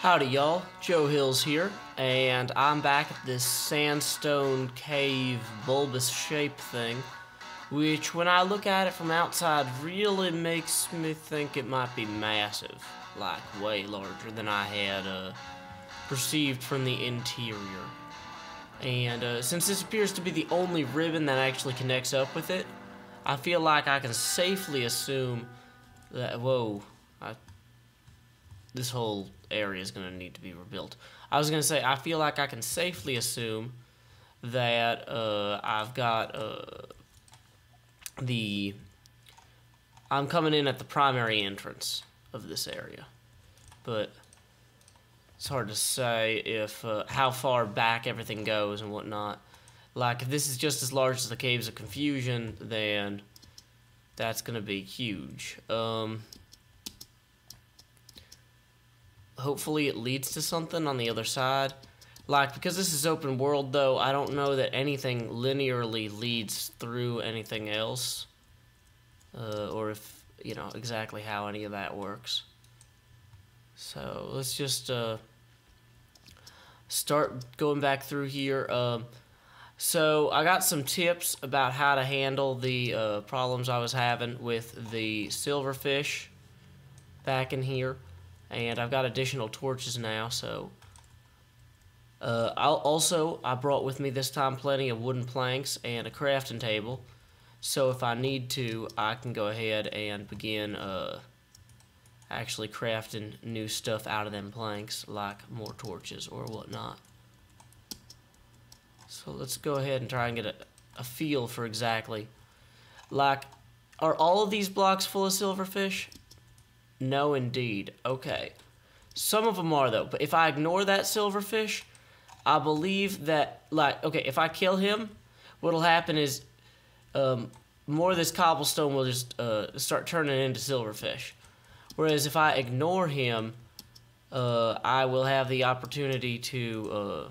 Howdy y'all, Joe Hills here, and I'm back at this sandstone cave bulbous shape thing, which when I look at it from outside really makes me think it might be massive, like way larger than I had perceived from the interior. And since this appears to be the only ribbon that actually connects up with it, I feel like I can safely assume that, this whole area is going to need to be rebuilt. I was going to say, I feel like I can safely assume that I've got I'm coming in at the primary entrance of this area. But it's hard to say if how far back everything goes and whatnot. Like, if this is just as large as the Caves of Confusion, then that's going to be huge. Hopefully it leads to something on the other side. Like, because this is open world, though, I don't know that anything linearly leads through anything else. Or if, you know, exactly how any of that works. So, let's just start going back through here. So, I got some tips about how to handle the problems I was having with the silverfish back in here. And I've got additional torches now, so I brought with me this time plenty of wooden planks and a crafting table, so if I need to, I can go ahead and begin actually crafting new stuff out of them planks, like more torches or whatnot. So let's go ahead and try and get a feel for exactly, like, are all of these blocks full of silverfish? No, indeed. Okay. Some of them are, though. But if I ignore that silverfish, I believe that, like, okay, if I kill him, what'll happen is more of this cobblestone will just start turning into silverfish. Whereas if I ignore him, I will have the opportunity to,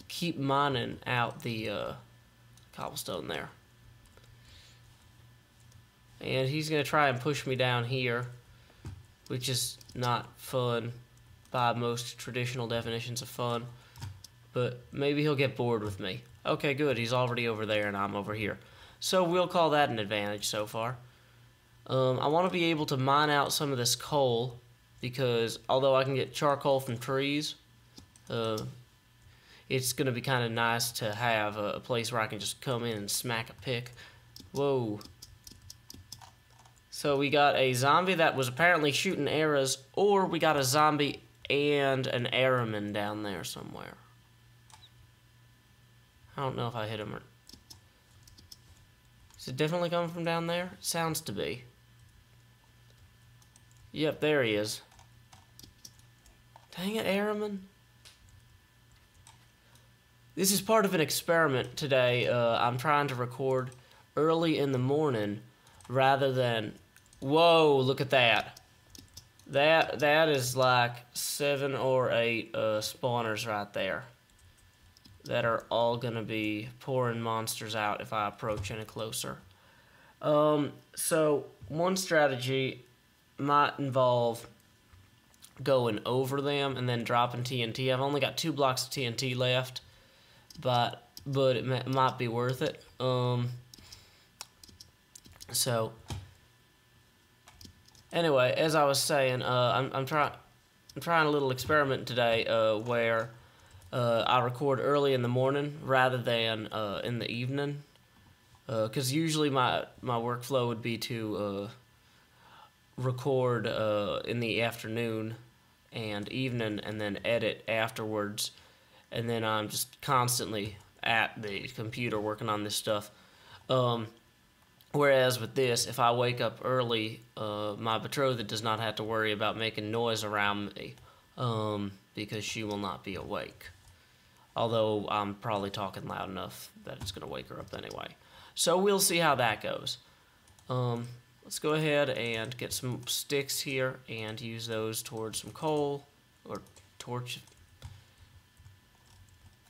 keep mining out the cobblestone there. And he's going to try and push me down here, which is not fun by most traditional definitions of fun. But maybe he'll get bored with me. Okay, good. He's already over there and I'm over here. So we'll call that an advantage so far. I want to be able to mine out some of this coal, because although I can get charcoal from trees, it's going to be kind of nice to have a place where I can just come in and smack a pick. Whoa. So we got a zombie that was apparently shooting arrows, or we got a zombie and an arrowman down there somewhere. I don't know if I hit him or... Is it definitely coming from down there? It sounds to be. Yep, there he is. Dang it, arrowman. This is part of an experiment today. I'm trying to record early in the morning rather than... Whoa, look at that. That is like 7 or 8 spawners right there that are all gonna be pouring monsters out if I approach any closer. So one strategy might involve going over them and then dropping TNT. I've only got 2 blocks of TNT left, but it might be worth it. So anyway, as I was saying, I'm trying a little experiment today where I record early in the morning rather than in the evening, because usually my workflow would be to record in the afternoon and evening and then edit afterwards, and then I'm just constantly at the computer working on this stuff. Whereas with this, if I wake up early, my betrothed does not have to worry about making noise around me, because she will not be awake. Although I'm probably talking loud enough that it's going to wake her up anyway. So we'll see how that goes. Let's go ahead and get some sticks here and use those towards some coal or torch.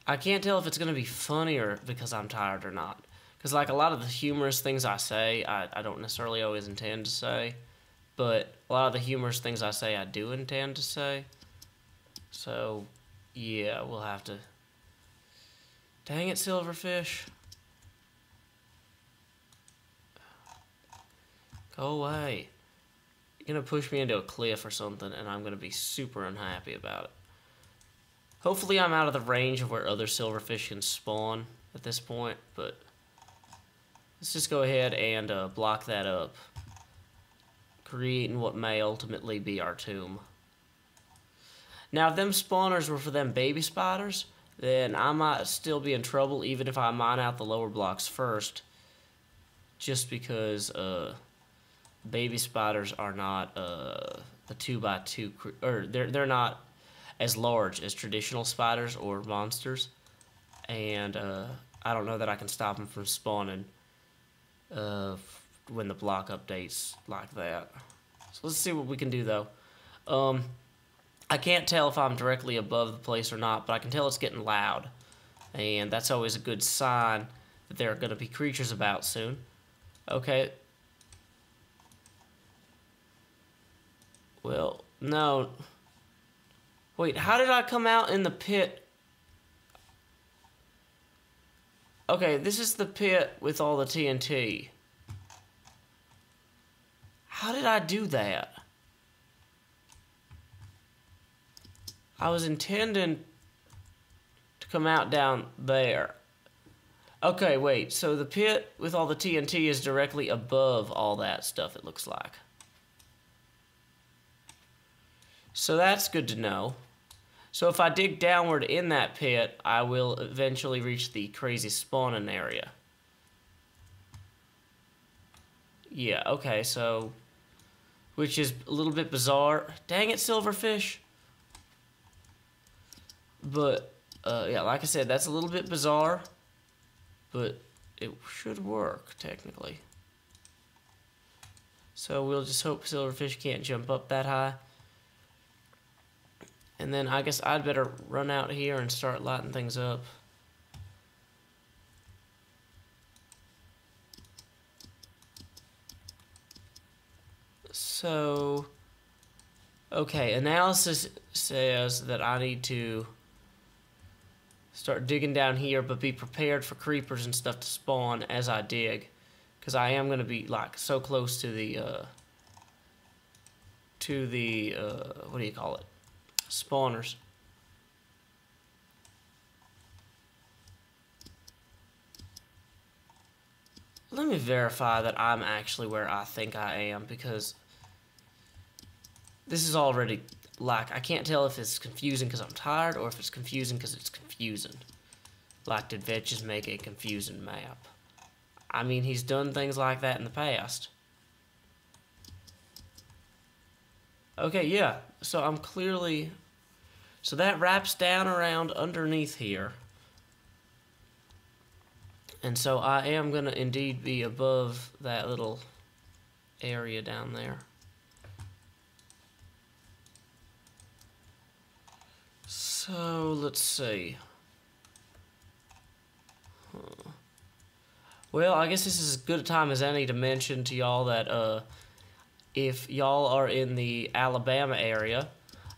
I can't tell if it's going to be funny or because I'm tired or not. Because, like, a lot of the humorous things I say, I don't necessarily always intend to say. but a lot of the humorous things I say I do intend to say. So, yeah, we'll have to... Dang it, silverfish. Go away. You're gonna push me into a cliff or something, and I'm gonna be super unhappy about it. Hopefully I'm out of the range of where other silverfish can spawn at this point, but let's just go ahead and block that up, creating what may ultimately be our tomb. Now, if them spawners were for them baby spiders, then I might still be in trouble even if I mine out the lower blocks first, just because baby spiders are not the 2x2, or they're not as large as traditional spiders or monsters, and I don't know that I can stop them from spawning when the block updates like that. So let's see what we can do though. I can't tell if I'm directly above the place or not, but I can tell it's getting loud, and that's always a good sign that there are going to be creatures about soon. Okay. Well, no. Wait, how did I come out in the pit? Okay, this is the pit with all the TNT. How did I do that? I was intending to come out down there. Okay, wait, so the pit with all the TNT is directly above all that stuff, it looks like. So that's good to know. So if I dig downward in that pit, I will eventually reach the crazy spawning area. Yeah, okay, so... Which is a little bit bizarre. Dang it, silverfish! But, yeah, like I said, that's a little bit bizarre. But it should work, technically. So we'll just hope silverfish can't jump up that high. And then I guess I'd better run out here and start lighting things up. So, okay, analysis says that I need to start digging down here, but be prepared for creepers and stuff to spawn as I dig. Because I am going to be, like, so close to the, what do you call it? Spawners. Let me verify that I'm actually where I think I am, because this is already, like, I can't tell if it's confusing because I'm tired or if it's confusing because it's confusing. Like, did vechs make a confusing map? I mean, he's done things like that in the past. Okay, yeah, so I'm clearly... So that wraps down around underneath here. And so I am going to indeed be above that little area down there. So, let's see. Well, I guess this is as good a time as any to mention to y'all that if y'all are in the Alabama area,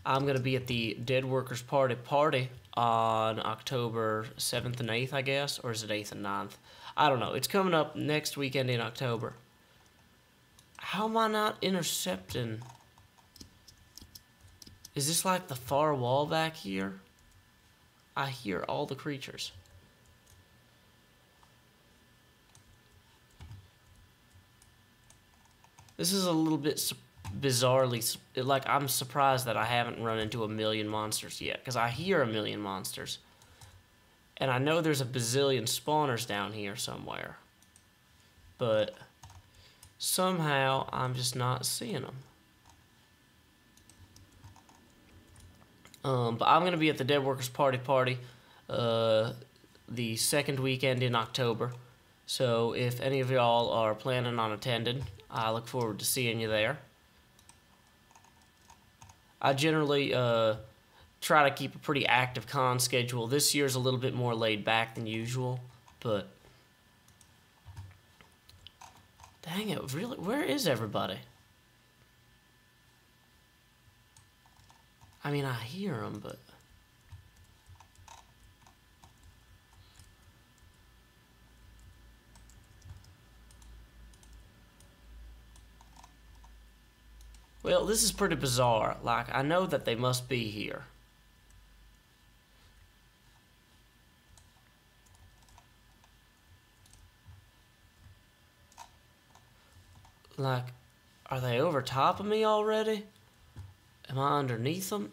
I'm going to be at the Dead Workers Party on October 7th and 8th, I guess, or is it 8th and 9th? I don't know. It's coming up next weekend in October. How am I not intercepting? Is this like the far wall back here? I hear all the creatures. This is a little bit bizarrely, like, I'm surprised that I haven't run into a million monsters yet, because I hear a million monsters. And I know there's a bazillion spawners down here somewhere. But somehow I'm just not seeing them. But I'm going to be at the Dead Workers Party the second weekend in October. So if any of y'all are planning on attending, I look forward to seeing you there. I generally try to keep a pretty active con schedule. This year's a little bit more laid back than usual, but dang it, really, where is everybody? I mean, I hear them, but... Well, this is pretty bizarre. Like, I know that they must be here. Like, are they over top of me already? Am I underneath them?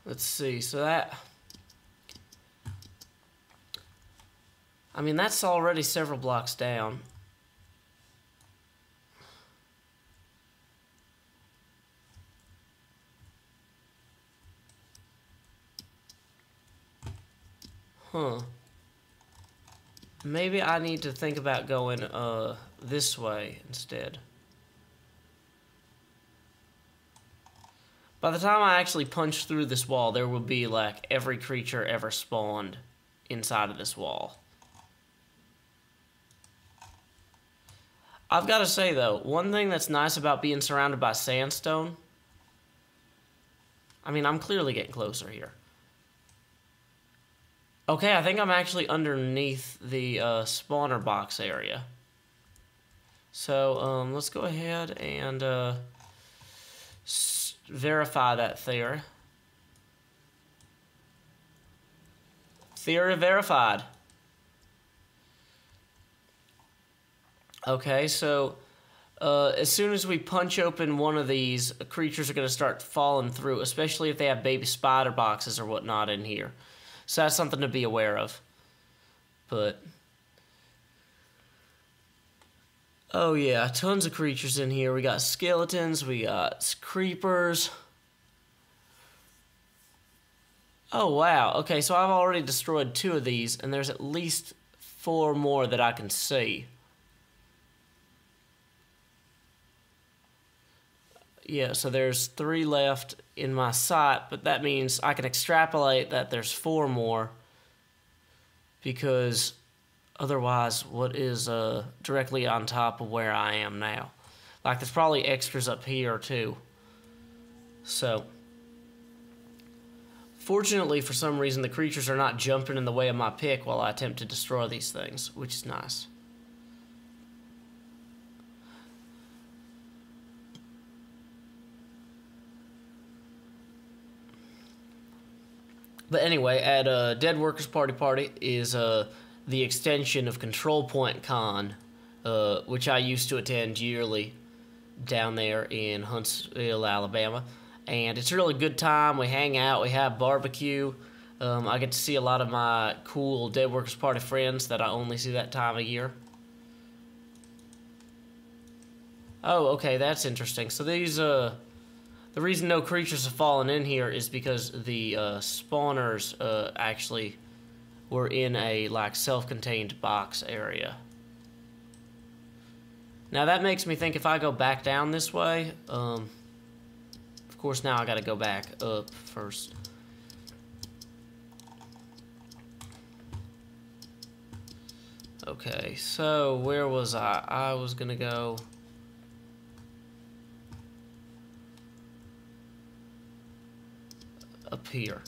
Let's see, so that... I mean, that's already several blocks down. Huh. Maybe I need to think about going this way instead. By the time I actually punch through this wall, there will be like every creature ever spawned inside of this wall. I've got to say though, one thing that's nice about being surrounded by sandstone, I mean, I'm clearly getting closer here. Okay, I think I'm actually underneath the spawner box area. So, let's go ahead and verify that theory. Theory verified. Okay, so as soon as we punch open one of these, creatures are going to start falling through, especially if they have baby spider boxes or whatnot in here. So that's something to be aware of. But... oh yeah, tons of creatures in here. We got skeletons, we got creepers. Oh wow, okay, so I've already destroyed 2 of these, and there's at least 4 more that I can see. Yeah, so there's 3 left in my sight, but that means I can extrapolate that there's 4 more, because otherwise, what is directly on top of where I am now? Like, there's probably extras up here, too. So, fortunately, for some reason, the creatures are not jumping in the way of my pick while I attempt to destroy these things, which is nice. But anyway, at Dead Workers Party is the extension of Control Point Con, which I used to attend yearly down there in Huntsville, Alabama. And it's a really good time. We hang out, we have barbecue. I get to see a lot of my cool Dead Workers Party friends that I only see that time of year. Oh, okay, that's interesting. So these, the reason no creatures have fallen in here is because the spawners actually were in a like self-contained box area. Now that makes me think if I go back down this way, of course now I gotta go back up first. Okay, so where was I? I was gonna go... up here.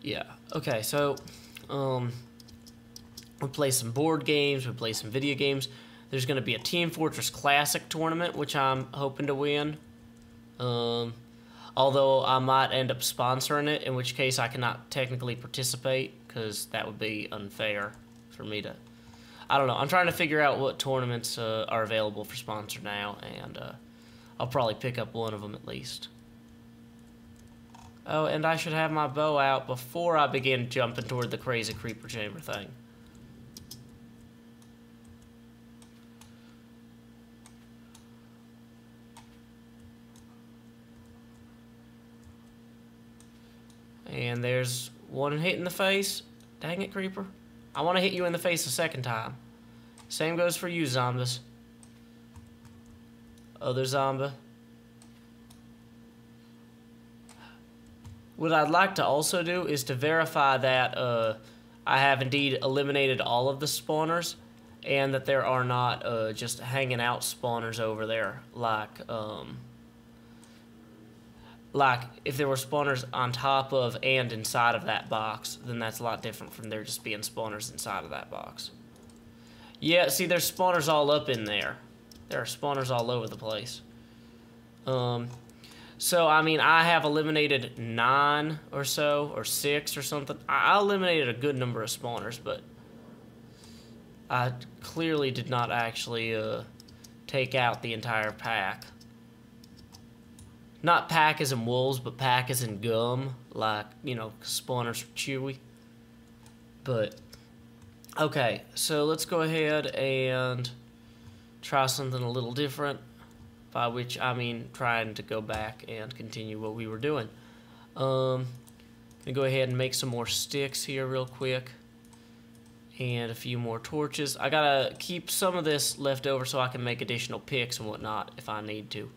Yeah. Okay, so we'll play some board games, we'll play some video games. There's going to be a Team Fortress Classic tournament, which I'm hoping to win. Although I might end up sponsoring it, in which case I cannot technically participate, because that would be unfair for me to... I don't know. I'm trying to figure out what tournaments are available for sponsor now, and I'll probably pick up one of them at least. Oh, and I should have my bow out before I begin jumping toward the crazy creeper chamber thing. And there's one hit in the face. Dang it, creeper. I want to hit you in the face a second time. Same goes for you, zombies. Other zombie. What I'd like to also do is to verify that I have indeed eliminated all of the spawners, and that there are not just hanging out spawners over there like if there were spawners on top of and inside of that box, then that's a lot different from there just being spawners inside of that box. Yeah, see, there's spawners all up in there. There are spawners all over the place. So, I mean, I have eliminated 9 or so, or 6 or something. I eliminated a good number of spawners, but I clearly did not actually take out the entire pack. Not pack as in wolves, but pack as in gum, like, you know, spawners are chewy. But, okay, so let's go ahead and try something a little different, by which I mean trying to go back and continue what we were doing. Gonna go ahead and make some more sticks here real quick, and a few more torches. I gotta keep some of this left over so I can make additional picks and whatnot if I need to.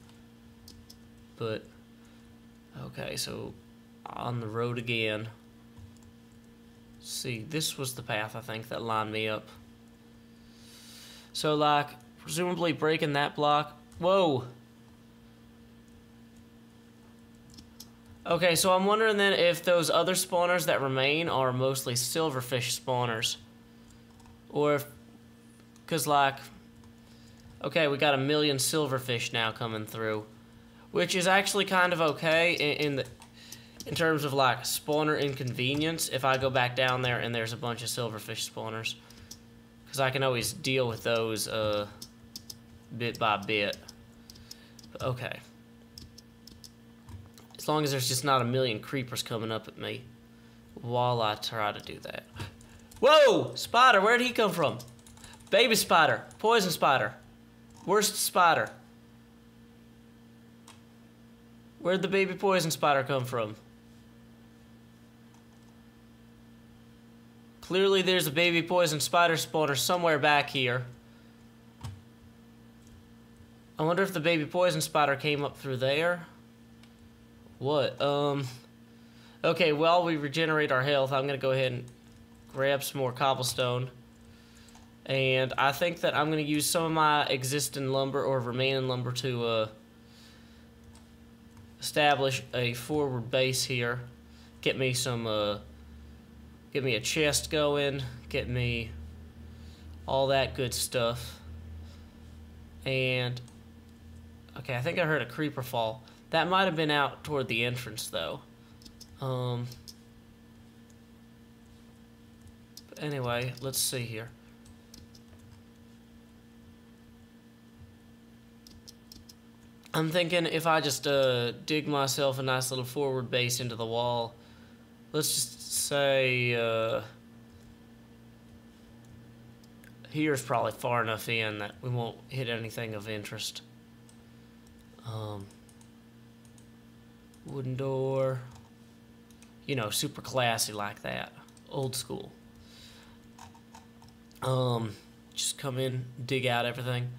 But, okay, so on the road again. See, this was the path, I think, that lined me up. So, like, presumably breaking that block. Whoa! Okay, so I'm wondering then if those other spawners that remain are mostly silverfish spawners. Or if, because, like, okay, we got 1 million silverfish now coming through. Which is actually kind of okay in terms of, like, spawner inconvenience if I go back down there and there's a bunch of silverfish spawners. Because I can always deal with those bit by bit. But okay. As long as there's just not 1 million creepers coming up at me while I try to do that. Whoa! Spider, where'd he come from? Baby spider. Poison spider. Worst spider. Where'd the baby poison spider come from? Clearly there's a baby poison spider spawner somewhere back here. I wonder if the baby poison spider came up through there. What? Okay, while we regenerate our health, I'm gonna go ahead and grab some more cobblestone. And I think that I'm gonna use some of my existing lumber or remaining lumber to establish a forward base here. Get me some, get me a chest going, get me all that good stuff. And, okay, I think I heard a creeper fall. That might have been out toward the entrance, though. But anyway, let's see here. I'm thinking if I just dig myself a nice little forward base into the wall, let's just say here's probably far enough in that we won't hit anything of interest. Wooden door, you know, super classy like that, old school. Just come in, dig out everything.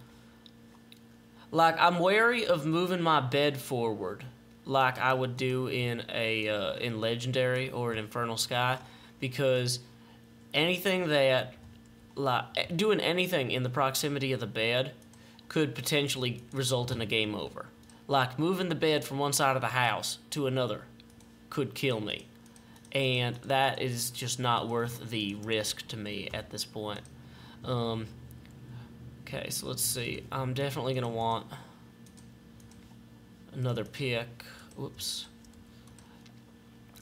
Like, I'm wary of moving my bed forward like I would do in a in Legendary or an Infernal Sky, because anything that, like, doing anything in the proximity of the bed could potentially result in a game over. Like, moving the bed from one side of the house to another could kill me, and that is just not worth the risk to me at this point. Okay, so let's see. I'm definitely going to want another pick. Whoops.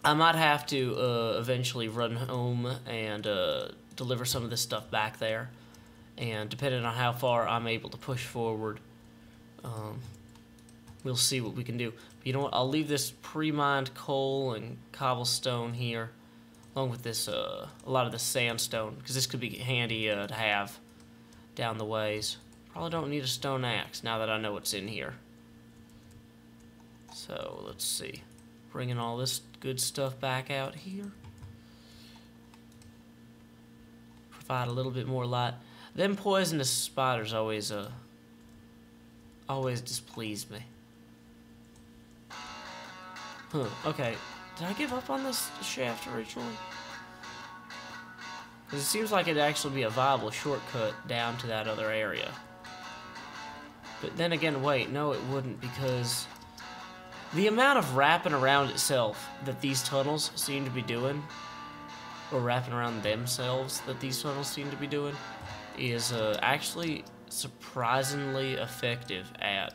I might have to eventually run home and deliver some of this stuff back there. And depending on how far I'm able to push forward, we'll see what we can do. But you know what? I'll leave this pre-mined coal and cobblestone here, along with this a lot of the sandstone, because this could be handy to have down the ways. Probably don't need a stone axe now that I know what's in here. So let's see, bringing all this good stuff back out here. Provide a little bit more light. Them poisonous spiders always displease me. Huh, okay. Did I give up on this shaft originally? Because it seems like it'd actually be a viable shortcut down to that other area. But then again, wait, no it wouldn't, because the amount of wrapping around itself that these tunnels seem to be doing, or wrapping around themselves that these tunnels seem to be doing, is actually surprisingly effective at